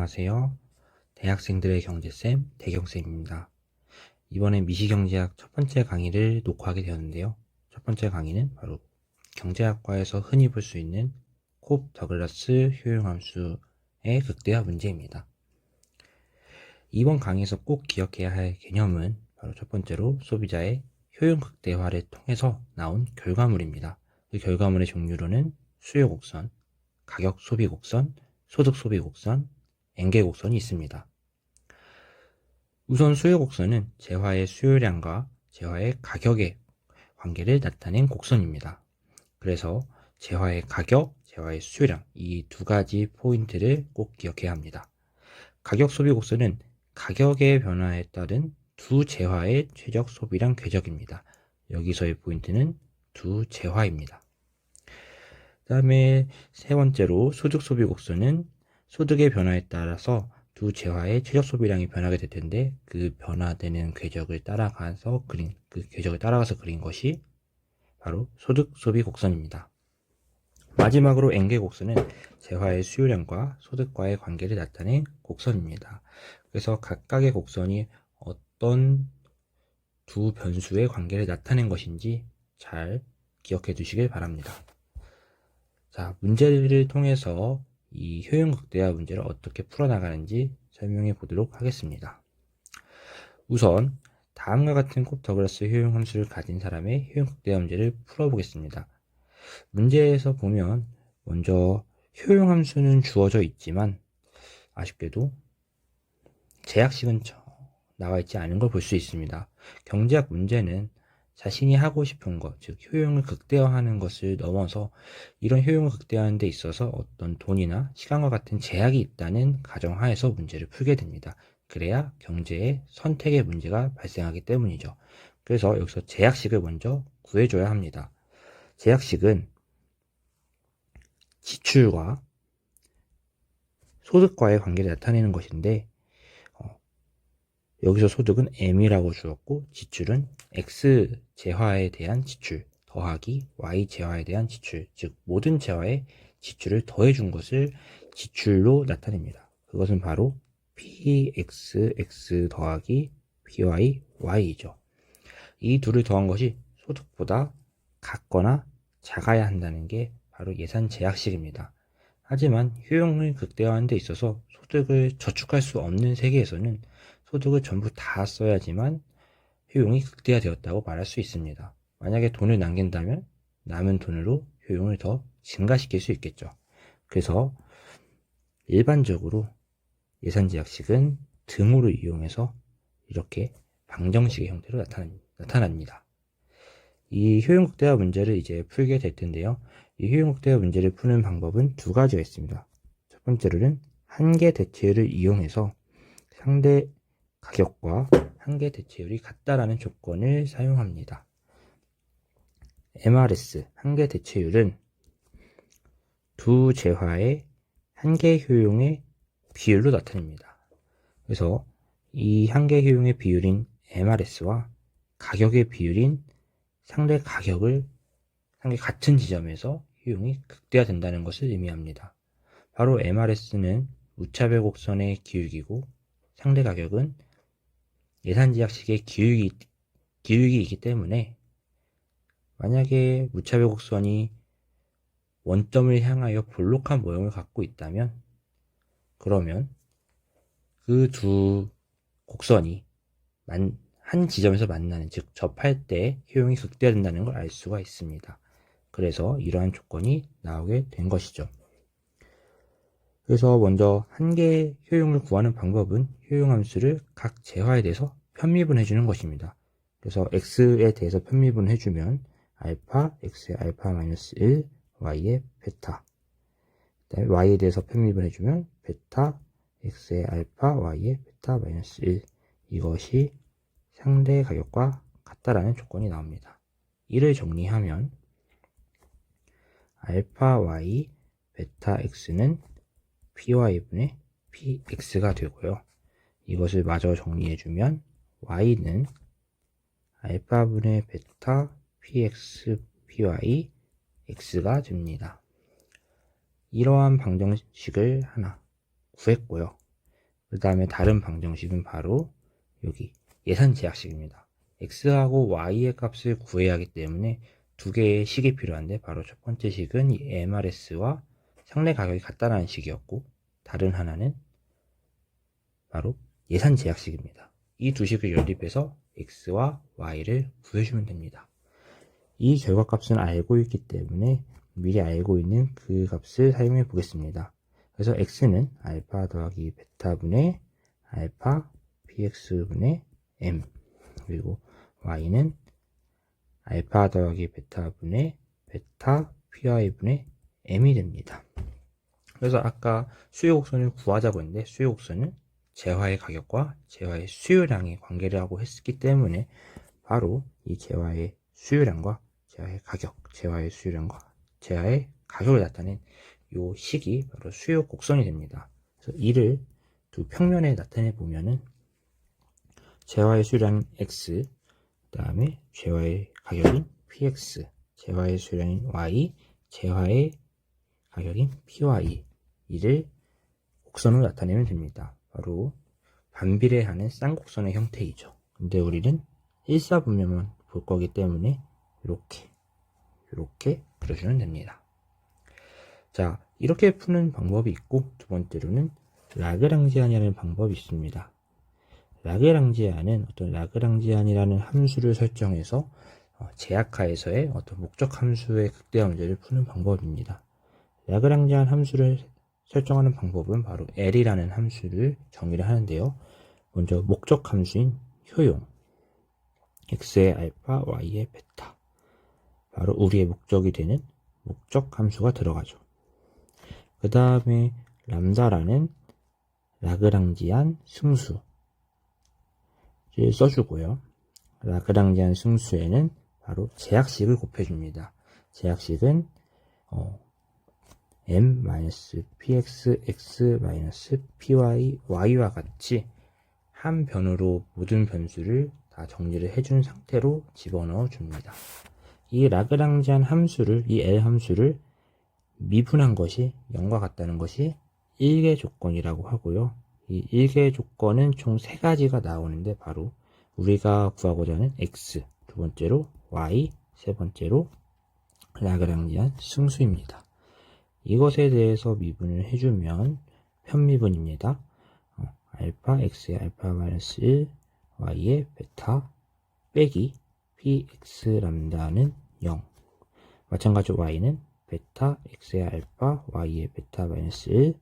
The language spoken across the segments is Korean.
안녕하세요. 대학생들의 경제쌤 대경쌤입니다. 이번엔 미시경제학 첫 번째 강의를 녹화하게 되었는데요. 첫 번째 강의는 바로 경제학과에서 흔히 볼 수 있는 콥 더글라스 효용함수의 극대화 문제입니다. 이번 강의에서 꼭 기억해야 할 개념은 바로 첫 번째로 소비자의 효용 극대화를 통해서 나온 결과물입니다. 그 결과물의 종류로는 수요 곡선, 가격 소비 곡선, 소득 소비 곡선, 엔겔 곡선이 있습니다. 우선 수요 곡선은 재화의 수요량과 재화의 가격의 관계를 나타낸 곡선입니다. 그래서 재화의 가격, 재화의 수요량 이 두 가지 포인트를 꼭 기억해야 합니다. 가격 소비 곡선은 가격의 변화에 따른 두 재화의 최적 소비량 궤적입니다. 여기서의 포인트는 두 재화입니다. 그 다음에 세 번째로 소득 소비 곡선은 소득의 변화에 따라서 두 재화의 최적 소비량이 변하게 될 텐데 그 변화되는 궤적을 따라가서 그린 것이 바로 소득 소비 곡선입니다. 마지막으로 엔겔 곡선은 재화의 수요량과 소득과의 관계를 나타낸 곡선입니다. 그래서 각각의 곡선이 어떤 두 변수의 관계를 나타낸 것인지 잘 기억해 두시길 바랍니다. 자, 문제를 통해서 이 효용 극대화 문제를 어떻게 풀어나가는지 설명해 보도록 하겠습니다. 우선 다음과 같은 콥 더글라스 효용 함수를 가진 사람의 효용 극대화 문제를 풀어보겠습니다. 문제에서 보면 먼저 효용 함수는 주어져 있지만 아쉽게도 제약식은 나와 있지 않은 걸 볼 수 있습니다. 경제학 문제는 자신이 하고 싶은 것, 즉 효용을 극대화하는 것을 넘어서 이런 효용을 극대화하는 데 있어서 어떤 돈이나 시간과 같은 제약이 있다는 가정하에서 문제를 풀게 됩니다. 그래야 경제의 선택의 문제가 발생하기 때문이죠. 그래서 여기서 제약식을 먼저 구해줘야 합니다. 제약식은 지출과 소득과의 관계를 나타내는 것인데 여기서 소득은 M이라고 주었고 지출은 X 재화에 대한 지출 더하기 Y 재화에 대한 지출, 즉 모든 재화에 지출을 더해준 것을 지출로 나타냅니다. 그것은 바로 PXX 더하기 PYY이죠. 이 둘을 더한 것이 소득보다 같거나 작아야 한다는 게 바로 예산 제약식입니다. 하지만 효용을 극대화하는 데 있어서 소득을 저축할 수 없는 세계에서는 소득을 전부 다 써야지만 효용이 극대화되었다고 말할 수 있습니다. 만약에 돈을 남긴다면 남은 돈으로 효용을 더 증가시킬 수 있겠죠. 그래서 일반적으로 예산제약식은 등호를 이용해서 이렇게 방정식의 형태로 나타납니다. 이 효용 극대화 문제를 이제 풀게 될 텐데요. 이 효용 극대화 문제를 푸는 방법은 두 가지가 있습니다. 첫 번째로는 한계 대체율을 이용해서 상대 가격과 한계 대체율이 같다라는 조건을 사용합니다. MRS, 한계 대체율은 두 재화의 한계 효용의 비율로 나타냅니다. 그래서 이 한계 효용의 비율인 MRS와 가격의 비율인 상대 가격을 같은 지점에서 효용이 극대화된다는 것을 의미합니다. 바로 MRS는 무차별 곡선의 기울기고 상대 가격은 예산제약식의 기울기이기 때문에 만약에 무차별 곡선이 원점을 향하여 볼록한 모형을 갖고 있다면 그러면 그 두 곡선이 한 지점에서 만나는, 즉 접할 때 효용이 극대화된다는 걸 알 수가 있습니다. 그래서 이러한 조건이 나오게 된 것이죠. 그래서 먼저 한계 효용을 구하는 방법은 효용함수를 각 재화에 대해서 편미분해 주는 것입니다. 그래서 x에 대해서 편미분해 주면 알파, x의 알파 마이너스 1, y의 베타. 그다음에 y에 대해서 편미분해 주면 베타, x의 알파, y의 베타 마이너스 1. 이것이 상대 가격과 같다라는 조건이 나옵니다. 이를 정리하면 알파 y, 베타 x는 py분의 px가 되고요. 이것을 마저 정리해주면 y는 알파분의 베타 px py x가 됩니다. 이러한 방정식을 하나 구했고요. 그 다음에 다른 방정식은 바로 여기 예산 제약식입니다. x하고 y의 값을 구해야 하기 때문에 두 개의 식이 필요한데 바로 첫 번째 식은 이 MRS와 상례 가격이 같다라는 식이었고 다른 하나는 바로 예산 제약식입니다. 이 두 식을 연립해서 x와 y를 구해주면 됩니다. 이 결과값은 알고 있기 때문에 미리 알고 있는 그 값을 사용해 보겠습니다. 그래서 x는 알파 더하기 베타분의 알파 px분의 m, 그리고 y는 알파 더하기 베타분의 베타 py분의 m이 됩니다. 그래서 아까 수요 곡선을 구하자고 했는데 수요 곡선은 재화의 가격과 재화의 수요량의 관계를 하고 했기 때문에 바로 이 재화의 수요량과 재화의 가격, 재화의 수요량과 재화의 가격을 나타낸 이 식이 바로 수요 곡선이 됩니다. 그래서 이를 두 평면에 나타내 보면은 재화의 수요량인 x, 그 다음에 재화의 가격인 px, 재화의 수요량인 y, 재화의 가격인 py, 이를 곡선으로 나타내면 됩니다. 바로 반비례하는 쌍곡선의 형태이죠. 근데 우리는 일사분면만 볼 거기 때문에 이렇게 그려주면 됩니다. 자, 이렇게 푸는 방법이 있고 두 번째로는 라그랑지안이라는 방법이 있습니다. 라그랑지안은 어떤 라그랑지안이라는 함수를 설정해서 제약하에서의 어떤 목적 함수의 극대화 문제를 푸는 방법입니다. 라그랑지안 함수를 설정하는 방법은 바로 L이라는 함수를 정의를 하는데요. 먼저 목적 함수인 효용, x의 알파, y의 베타, 바로 우리의 목적이 되는 목적 함수가 들어가죠. 그 다음에 람다라는 라그랑지안 승수를 써주고요. 라그랑지안 승수에는 바로 제약식을 곱해줍니다. 제약식은 m-px, x-py, y와 같이 한 변으로 모든 변수를 다 정리를 해준 상태로 집어넣어 줍니다. 이 라그랑지안 함수를, 이 L 함수를 미분한 것이 0과 같다는 것이 1개 조건이라고 하고요. 이 1개 조건은 총 3가지가 나오는데 바로 우리가 구하고자 하는 x, 두 번째로 y, 세 번째로 라그랑지안 승수입니다. 이것에 대해서 미분을 해주면 편미분입니다. 알파 x의 알파 마이너스 1, y의 베타 빼기 px 람다는 0. 마찬가지로 y는 베타 x의 알파 y의 베타 마이너스 1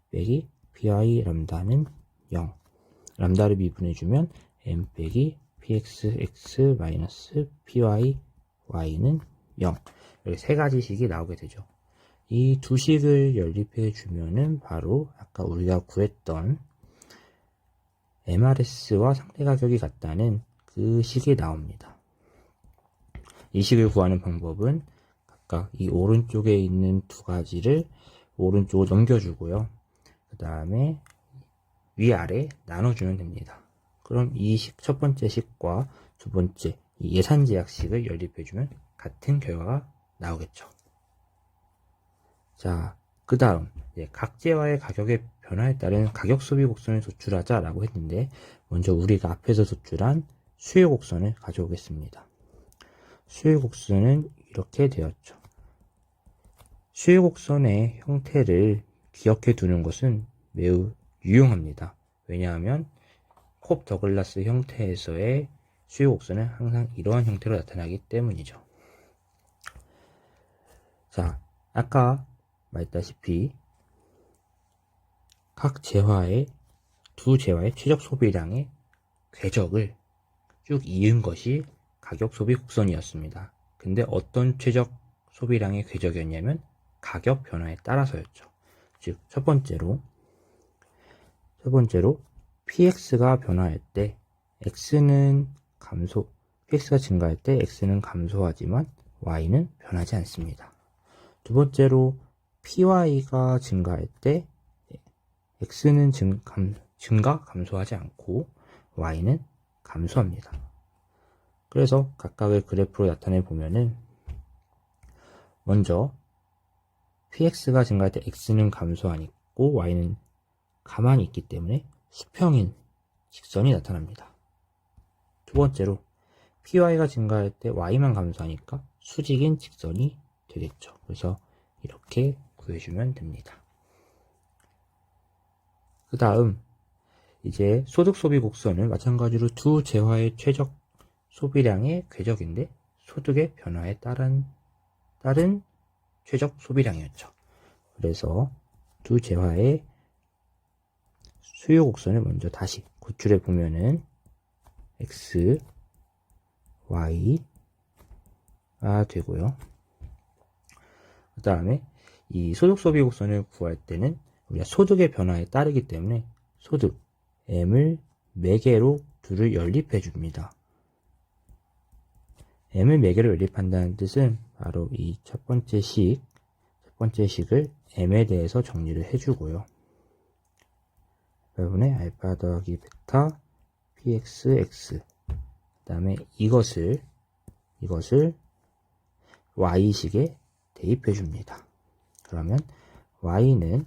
빼기 py 람다는 0. 람다를 미분해주면 m 빼기 px x 마이너스 py y는 0. 이렇게 세 가지식이 나오게 되죠. 이 두 식을 연립해 주면은 바로 아까 우리가 구했던 MRS와 상대 가격이 같다는 그 식이 나옵니다. 이 식을 구하는 방법은 각각 이 오른쪽에 있는 두 가지를 오른쪽으로 넘겨주고요. 그 다음에 위아래 나눠주면 됩니다. 그럼 이 식, 첫 번째 식과 두 번째 이 예산제약식을 연립해주면 같은 결과가 나오겠죠. 자, 그 다음 각 재화의 가격의 변화에 따른 가격 소비 곡선을 도출하자 라고 했는데 먼저 우리가 앞에서 도출한 수요 곡선을 가져오겠습니다. 수요 곡선은 이렇게 되었죠. 수요 곡선의 형태를 기억해 두는 것은 매우 유용합니다. 왜냐하면 콥 더글라스 형태에서의 수요 곡선은 항상 이러한 형태로 나타나기 때문이죠. 자, 아까 말했다시피 각 재화의 두 재화의 최적 소비량의 궤적을 쭉 이은 것이 가격 소비 곡선이었습니다. 근데 어떤 최적 소비량의 궤적이었냐면 가격 변화에 따라서였죠. 즉 첫 번째로 px가 변화할 때 px가 증가할 때 x는 감소하지만 y는 변하지 않습니다. 두 번째로 py가 증가할 때 x는 감소하지 않고 y는 감소합니다. 그래서 각각의 그래프로 나타내 보면은 먼저 px가 증가할 때 x는 감소하고 y는 가만히 있기 때문에 수평인 직선이 나타납니다. 두 번째로 py가 증가할 때 y만 감소하니까 수직인 직선이 되겠죠. 그래서 이렇게 구해주면 됩니다. 그 다음 이제 소득 소비 곡선은 마찬가지로 두 재화의 최적 소비량의 궤적인데 소득의 변화에 따른 최적 소비량이었죠. 그래서 두 재화의 수요 곡선을 먼저 다시 구출해 보면은 x, y가 되고요. 그 다음에 이 소득 소비 곡선을 구할 때는 우리가 소득의 변화에 따르기 때문에 소득 m을 매개로 둘을 연립해 줍니다. m을 매개로 연립한다는 뜻은 바로 이 첫 번째 식을 m에 대해서 정리를 해주고요. 여러분의 알파 더하기 베타 pxx 그 다음에 이것을 y식에 대입해 줍니다. 그러면 y는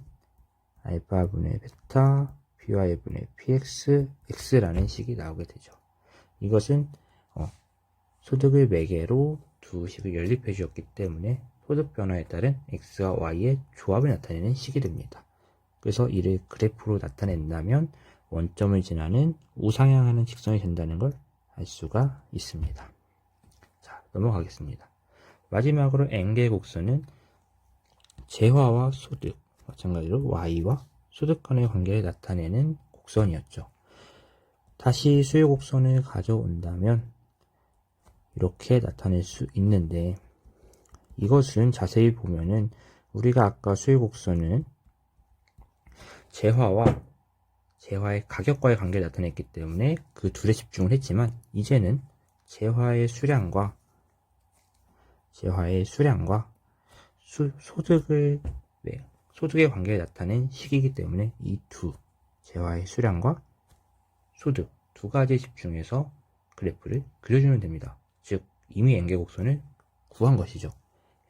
알파분의 베타 py분의 px x라는 식이 나오게 되죠. 이것은 소득을 매개로 두 식을 연립해 주었기 때문에 소득 변화에 따른 x와 y의 조합을 나타내는 식이 됩니다. 그래서 이를 그래프로 나타낸다면 원점을 지나는 우상향하는 직선이 된다는 걸 알 수가 있습니다. 자, 넘어가겠습니다. 마지막으로 N개 곡선은 재화와 소득, 마찬가지로 y와 소득 간의 관계를 나타내는 곡선이었죠. 다시 수요 곡선을 가져온다면 이렇게 나타낼 수 있는데 이것은 자세히 보면은 우리가 아까 수요 곡선은 재화의 가격과의 관계를 나타냈기 때문에 그 둘에 집중을 했지만 이제는 재화의 수량과 소득의 관계를 나타낸 식이기 때문에 이 두 재화의 수량과 소득 두 가지에 집중해서 그래프를 그려주면 됩니다. 즉 이미 N개 곡선을 구한 것이죠.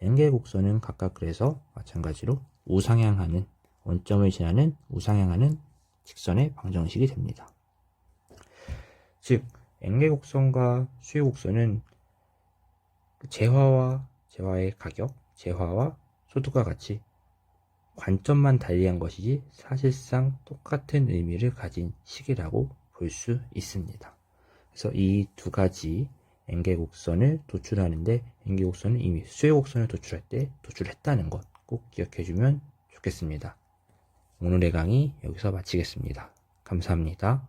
N개 곡선은 각각 그래서 마찬가지로 우상향하는 원점을 지나는 우상향하는 직선의 방정식이 됩니다. 즉 N개 곡선과 수요 곡선은 재화의 가격, 재화와 소득과 같이 관점만 달리한 것이지 사실상 똑같은 의미를 가진 식이라고 볼 수 있습니다. 그래서 이 두 가지 N개 곡선을 도출하는데 N개 곡선은 이미 수요 곡선을 도출할 때 도출했다는 것 꼭 기억해주면 좋겠습니다. 오늘의 강의 여기서 마치겠습니다. 감사합니다.